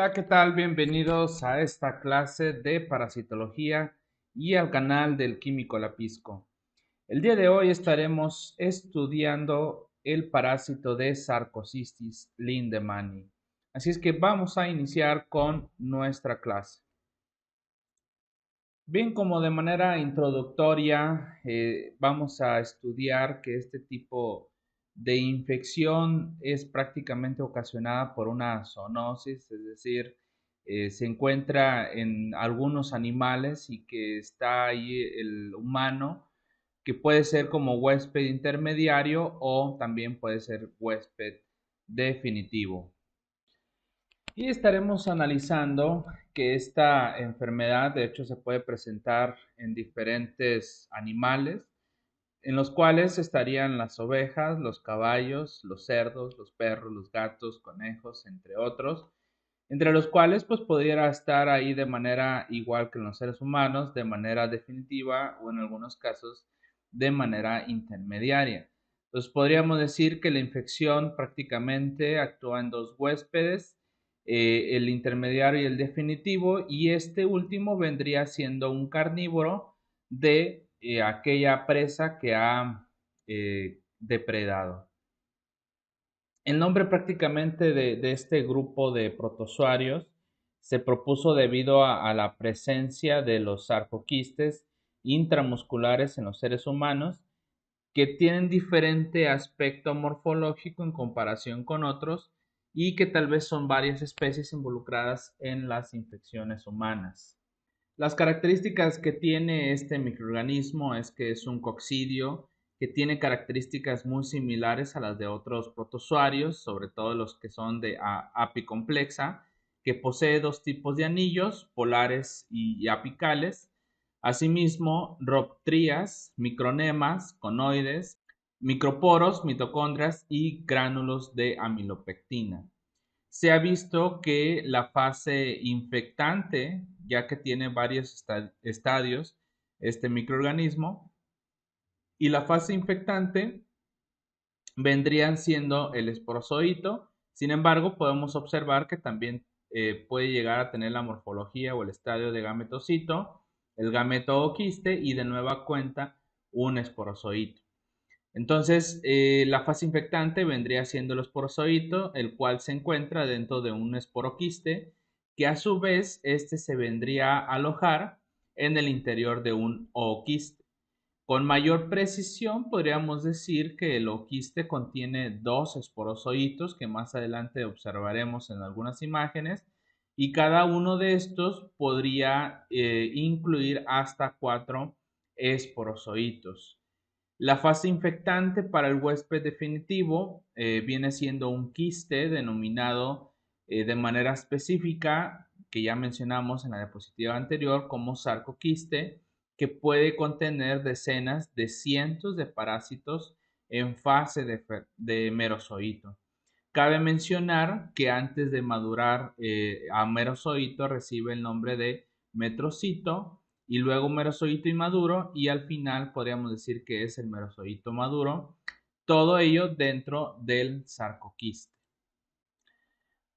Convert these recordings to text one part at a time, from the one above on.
Hola, ¿qué tal? Bienvenidos a esta clase de parasitología y al canal del Químico Lapisco. El día de hoy estaremos estudiando el parásito de Sarcocistis lindemani. Así es que vamos a iniciar con nuestra clase. Bien, como de manera introductoria, vamos a estudiar que este tipo de infección es prácticamente ocasionada por una zoonosis, es decir, se encuentra en algunos animales y que está ahí el humano, que puede ser como huésped intermediario o también puede ser huésped definitivo. Y estaremos analizando que esta enfermedad, de hecho, se puede presentar en diferentes animales, en los cuales estarían las ovejas, los caballos, los cerdos, los perros, los gatos, conejos, entre otros, entre los cuales pues pudiera estar ahí de manera igual que en los seres humanos, de manera definitiva o en algunos casos de manera intermediaria. Entonces podríamos decir que la infección prácticamente actúa en dos huéspedes, el intermediario y el definitivo, y este último vendría siendo un carnívoro de aquella presa que ha depredado. El nombre prácticamente de este grupo de protozoarios se propuso debido a la presencia de los sarcoquistes intramusculares en los seres humanos que tienen diferente aspecto morfológico en comparación con otros y que tal vez son varias especies involucradas en las infecciones humanas. Las características que tiene este microorganismo es que es un coccidio que tiene características muy similares a las de otros protozoarios, sobre todo los que son de apicomplexa, que posee dos tipos de anillos, polares y apicales. Asimismo, rhoptrías, micronemas, conoides, microporos, mitocondrias y gránulos de amilopectina. Se ha visto que la fase infectante, ya que tiene varios estadios, este microorganismo, y la fase infectante vendrían siendo el esporozoito. Sin embargo, podemos observar que también puede llegar a tener la morfología o el estadio de gametocito, el gameto o quiste y de nueva cuenta un esporozoito. Entonces, la fase infectante vendría siendo el esporozoito, el cual se encuentra dentro de un esporoquiste, que a su vez este se vendría a alojar en el interior de un ooquiste. Con mayor precisión, podríamos decir que el ooquiste contiene dos esporozoitos que más adelante observaremos en algunas imágenes, y cada uno de estos podría incluir hasta 4 esporozoitos. La fase infectante para el huésped definitivo viene siendo un quiste denominado de manera específica, que ya mencionamos en la diapositiva anterior, como sarcoquiste, que puede contener decenas de cientos de parásitos en fase de merozoito. Cabe mencionar que antes de madurar a merozoito recibe el nombre de metrocito y luego merozoito inmaduro y al final podríamos decir que es el merozoito maduro, todo ello dentro del sarcoquiste.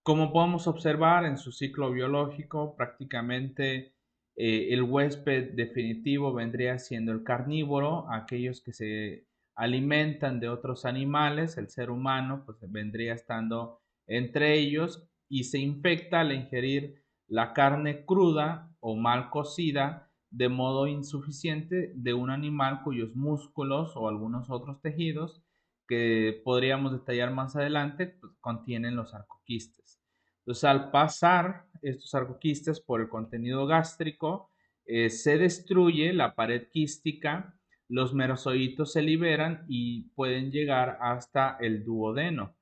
Como podemos observar en su ciclo biológico, prácticamente el huésped definitivo vendría siendo el carnívoro, aquellos que se alimentan de otros animales, el ser humano pues vendría estando entre ellos y se infecta al ingerir la carne cruda o mal cocida de modo insuficiente de un animal cuyos músculos o algunos otros tejidos que podríamos detallar más adelante pues, contienen los arcoquistes. Entonces, al pasar estos arcoquistes por el contenido gástrico, se destruye la pared quística, los merozoitos se liberan y pueden llegar hasta el duodeno.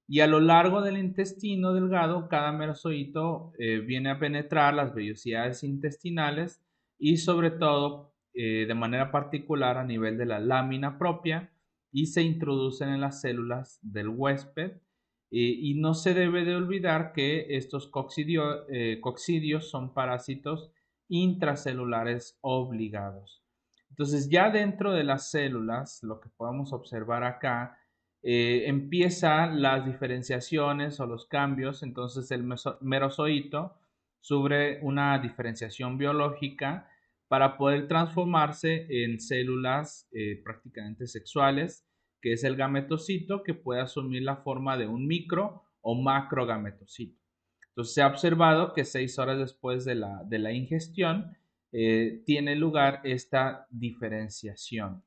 Y a lo largo del intestino delgado, cada merozoito viene a penetrar las vellosidades intestinales y sobre todo de manera particular a nivel de la lámina propia y se introducen en las células del huésped. Y no se debe de olvidar que estos coccidios son parásitos intracelulares obligados. Entonces ya dentro de las células, lo que podemos observar acá empiezan las diferenciaciones o los cambios. Entonces el merozoito sufre una diferenciación biológica para poder transformarse en células prácticamente sexuales, que es el gametocito, que puede asumir la forma de un micro o macrogametocito. Entonces se ha observado que 6 horas después de la ingestión tiene lugar esta diferenciación.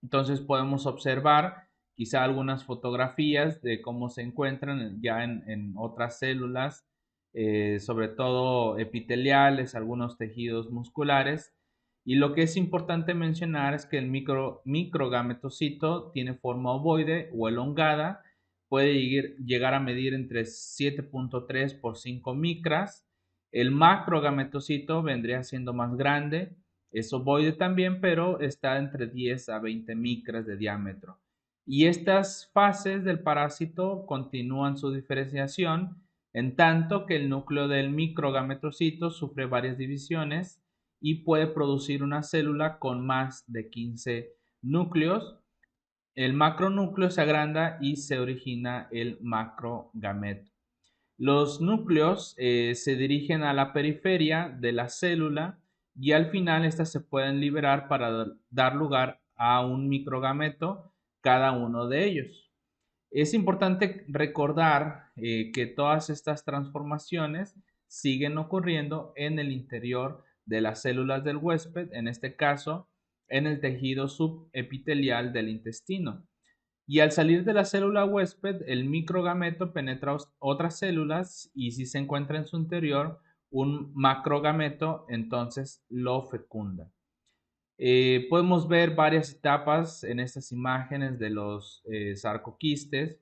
Entonces podemos observar quizá algunas fotografías de cómo se encuentran ya en otras células, sobre todo epiteliales, algunos tejidos musculares. Y lo que es importante mencionar es que el microgametocito tiene forma ovoide o elongada, puede llegar a medir entre 7.3 por 5 micras. El macrogametocito vendría siendo más grande, es ovoide también, pero está entre 10 a 20 micras de diámetro. Y estas fases del parásito continúan su diferenciación en tanto que el núcleo del microgametocito sufre varias divisiones y puede producir una célula con más de 15 núcleos. El macronúcleo se agranda y se origina el macrogameto. Los núcleos se dirigen a la periferia de la célula y al final estas se pueden liberar para dar lugar a un microgameto, cada uno de ellos. Es importante recordar que todas estas transformaciones siguen ocurriendo en el interior de las células del huésped, en este caso en el tejido subepitelial del intestino. Y al salir de la célula huésped, el microgameto penetra otras células y si se encuentra en su interior un macrogameto, entonces lo fecunda. Podemos ver varias etapas en estas imágenes de los sarcoquistes.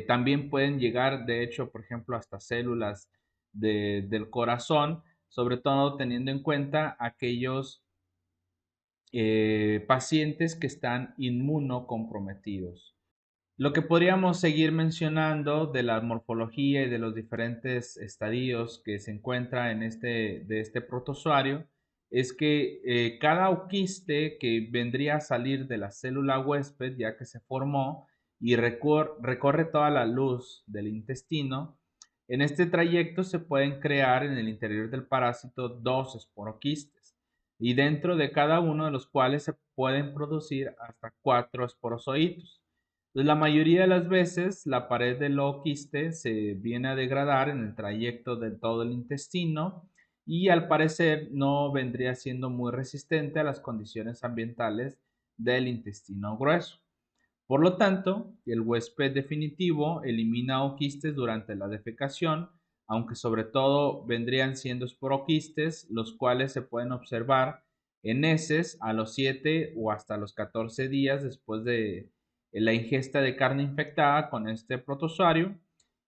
También pueden llegar, de hecho, por ejemplo, hasta células del corazón, sobre todo teniendo en cuenta aquellos pacientes que están inmunocomprometidos. Lo que podríamos seguir mencionando de la morfología y de los diferentes estadios que se encuentra de este protozoario es que cada oquiste que vendría a salir de la célula huésped, ya que se formó y recorre toda la luz del intestino, en este trayecto se pueden crear en el interior del parásito dos esporoquistes y dentro de cada uno de los cuales se pueden producir hasta 4 esporozoitos. Entonces, la mayoría de las veces la pared del oquiste se viene a degradar en el trayecto de todo el intestino y al parecer no vendría siendo muy resistente a las condiciones ambientales del intestino grueso. Por lo tanto, el huésped definitivo elimina oquistes durante la defecación, aunque sobre todo vendrían siendo esporoquistes, los cuales se pueden observar en heces a los 7 o hasta los 14 días después de la ingesta de carne infectada con este protozoario.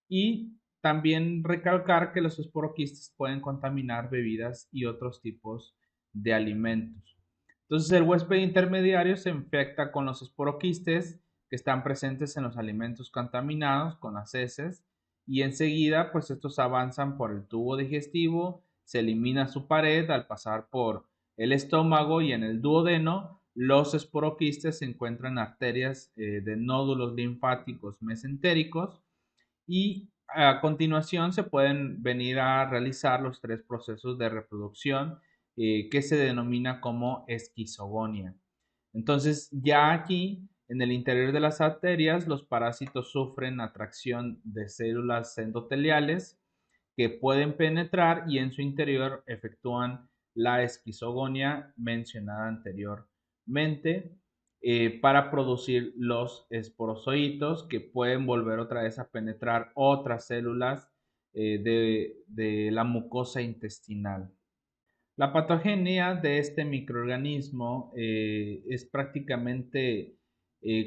Y también recalcar que los esporoquistes pueden contaminar bebidas y otros tipos de alimentos. Entonces el huésped intermediario se infecta con los esporoquistes que están presentes en los alimentos contaminados con las heces y enseguida pues estos avanzan por el tubo digestivo, se elimina su pared al pasar por el estómago y en el duodeno los esporoquistes se encuentran en arterias de nódulos linfáticos mesentéricos y a continuación se pueden venir a realizar los 3 procesos de reproducción que se denomina como esquizogonia. Entonces, ya aquí, en el interior de las arterias, los parásitos sufren atracción de células endoteliales que pueden penetrar y en su interior efectúan la esquizogonia mencionada anteriormente para producir los esporozoitos que pueden volver otra vez a penetrar otras células de la mucosa intestinal. La patogenia de este microorganismo es prácticamente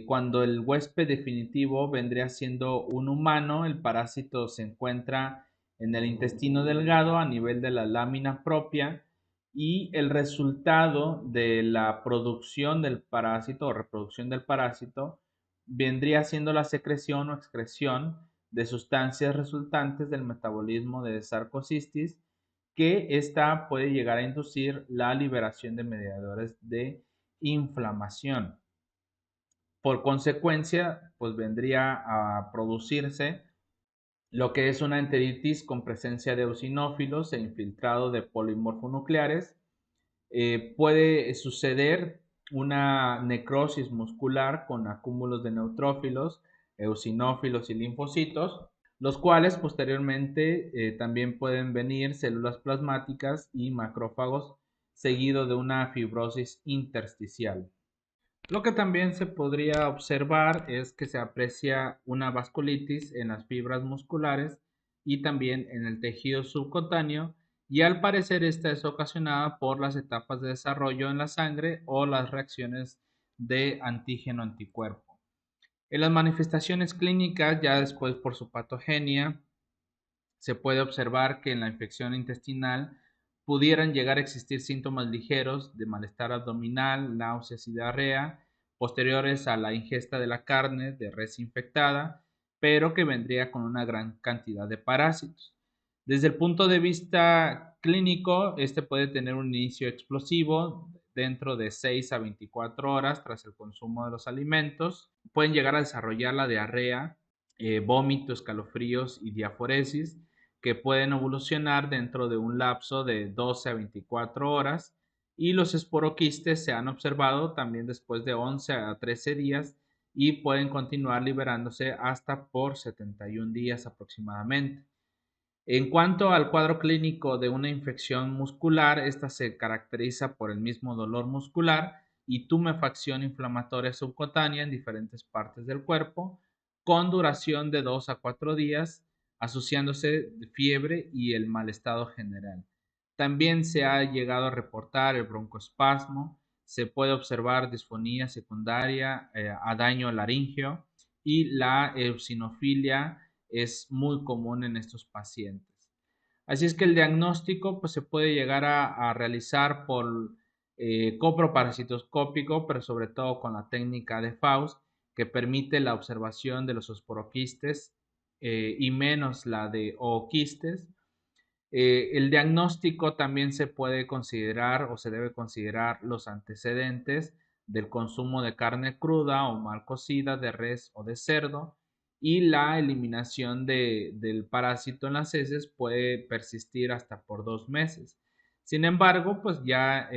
cuando el huésped definitivo vendría siendo un humano, el parásito se encuentra en el intestino delgado a nivel de la lámina propia y el resultado de la producción del parásito o reproducción del parásito vendría siendo la secreción o excreción de sustancias resultantes del metabolismo de Sarcocistis que esta puede llegar a inducir la liberación de mediadores de inflamación. Por consecuencia, pues vendría a producirse lo que es una enteritis con presencia de eosinófilos e infiltrado de polimorfonucleares. Puede suceder una necrosis muscular con acúmulos de neutrófilos, eosinófilos y linfocitos, los cuales posteriormente también pueden venir células plasmáticas y macrófagos, seguido de una fibrosis intersticial. Lo que también se podría observar es que se aprecia una vasculitis en las fibras musculares y también en el tejido subcutáneo, y al parecer esta es ocasionada por las etapas de desarrollo en la sangre o las reacciones de antígeno-anticuerpo. En las manifestaciones clínicas, ya después por su patogenia, se puede observar que en la infección intestinal pudieran llegar a existir síntomas ligeros de malestar abdominal, náuseas y diarrea posteriores a la ingesta de la carne de res infectada, pero que vendría con una gran cantidad de parásitos. Desde el punto de vista clínico, este puede tener un inicio explosivo dentro de 6 a 24 horas tras el consumo de los alimentos. Pueden llegar a desarrollar la diarrea, vómito, escalofríos y diaforesis, que pueden evolucionar dentro de un lapso de 12 a 24 horas, y los esporoquistes se han observado también después de 11 a 13 días y pueden continuar liberándose hasta por 71 días aproximadamente. En cuanto al cuadro clínico de una infección muscular, esta se caracteriza por el mismo dolor muscular y tumefacción inflamatoria subcutánea en diferentes partes del cuerpo, con duración de 2 a 4 días, asociándose de fiebre y el mal estado general. También se ha llegado a reportar el broncoespasmo, se puede observar disfonía secundaria a daño laríngeo, y la eosinofilia es muy común en estos pacientes. Así es que el diagnóstico pues, se puede llegar a realizar por coproparasitoscópico, pero sobre todo con la técnica de Faust, que permite la observación de los esporoquistes y menos la de ooquistes. El diagnóstico también se puede considerar o se debe considerar los antecedentes del consumo de carne cruda o mal cocida de res o de cerdo, y la eliminación del parásito en las heces puede persistir hasta por 2 meses. Sin embargo, pues ya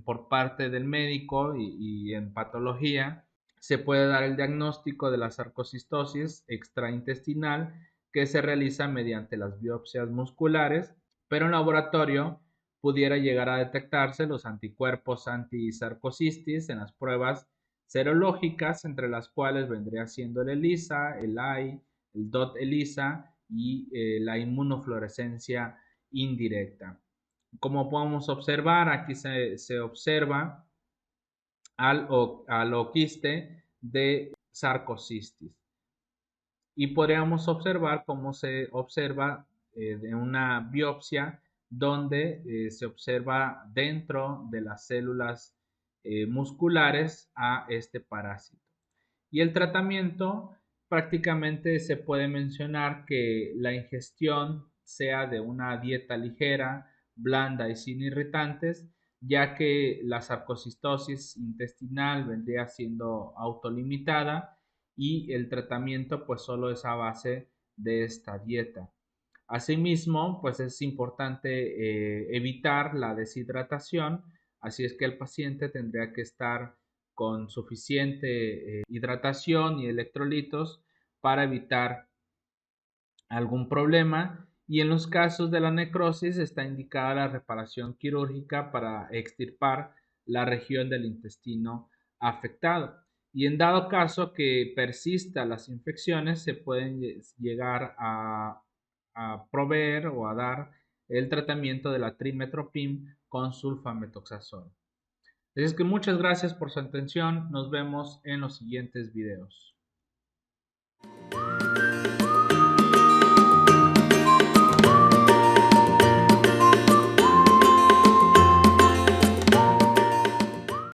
por parte del médico y en patología se puede dar el diagnóstico de la sarcocistosis extraintestinal, que se realiza mediante las biopsias musculares, pero en laboratorio pudiera llegar a detectarse los anticuerpos antisarcocistis en las pruebas serológicas, entre las cuales vendría siendo el ELISA, el AI, el DOT ELISA y la inmunofluorescencia indirecta. Como podemos observar, aquí se observa al oquiste de sarcocistis. Y podríamos observar cómo se observa de una biopsia donde se observa dentro de las células musculares a este parásito. Y el tratamiento, prácticamente se puede mencionar que la ingestión sea de una dieta ligera, blanda y sin irritantes, ya que la sarcocistosis intestinal vendría siendo autolimitada y el tratamiento pues solo es a base de esta dieta. Asimismo, pues es importante evitar la deshidratación, así es que el paciente tendría que estar con suficiente hidratación y electrolitos para evitar algún problema, y en los casos de la necrosis está indicada la reparación quirúrgica para extirpar la región del intestino afectado. Y en dado caso que persistan las infecciones, se pueden llegar a proveer o a dar el tratamiento de la trimetoprim con sulfametoxazol. Así es que muchas gracias por su atención. Nos vemos en los siguientes videos.